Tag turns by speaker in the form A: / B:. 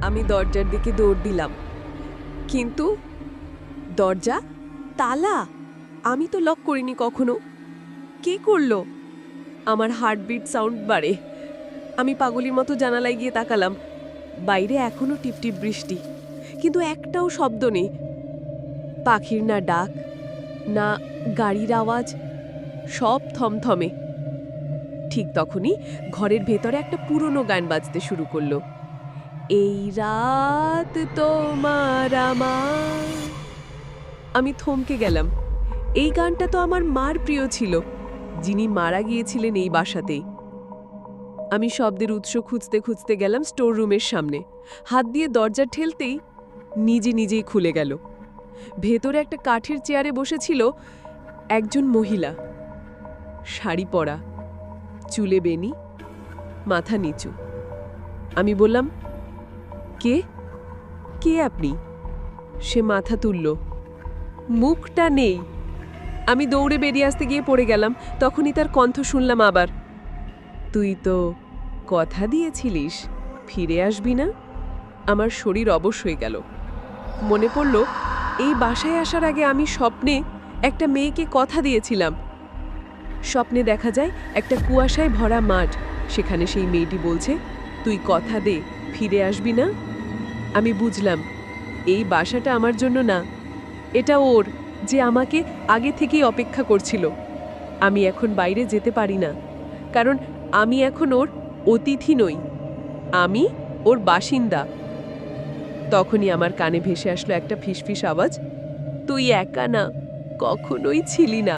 A: আমি দরজার দিকে দৌড় দিলাম, কিন্তু দরজা তালা। আমি তো লক করিনি কখনো। কে করলো? আমার হার্টবিট সাউন্ড বাড়ে। আমি পাগলির মতো জানালায় গিয়ে তাকালাম। বাইরে এখনো টিপটিপ বৃষ্টি, কিন্তু একটাও শব্দ নেই। পাখির না ডাক, না গাড়ির আওয়াজ, সব থমথমে। ঠিক তখনই ঘরের ভেতরে একটা পুরনো গান বাজতে শুরু করলো। এই রাত তোমার আমার। আমি থমকে গেলাম। এই গানটা তো আমার মার প্রিয় ছিল, যিনি মারা গিয়েছিলেন এই বাসাতেই। আমি শব্দের উৎস খুঁজতে খুঁজতে গেলাম স্টোর রুমের সামনে। হাত দিয়ে দরজা ঠেলতেই নিজে নিজেই খুলে গেল। ভেতরে একটা কাঠের চেয়ারে বসেছিল একজন মহিলা, শাড়ি পরা, চুলে বেনি, মাথা নিচু। আমি বললাম, কে কে আপনি? সে মাথা তুলল, মুখটা নেই। আমি দৌড়ে বেরিয়ে আসতে গিয়ে পড়ে গেলাম। তখনই তার কণ্ঠ শুনলাম আবার, তুই তো কথা দিয়েছিলিস ফিরে আসবি না। আমার শরীর অবশ হয়ে গেল। মনে পড়ল, এই বাসায় আসার আগে আমি স্বপ্নে একটা মেয়েকে কথা দিয়েছিলাম। স্বপ্নে দেখা যায় একটা কুয়াশায় ভরা মাঠ, সেখানে সেই মেয়েটি বলছে, তুই কথা দে ফিরে আসবি না। আমি বুঝলাম, এই বাসাটা আমার জন্য না, এটা ওর, যে আমাকে আগে থেকেই অপেক্ষা করছিল। আমি এখন বাইরে যেতে পারি না, কারণ আমি এখন ওর অতিথি নই, আমি ওর বাসিন্দা। তখনই আমার কানে ভেসে আসলো একটা ফিসফিস আওয়াজ, তুই একা না, কখনোই ছিলি না।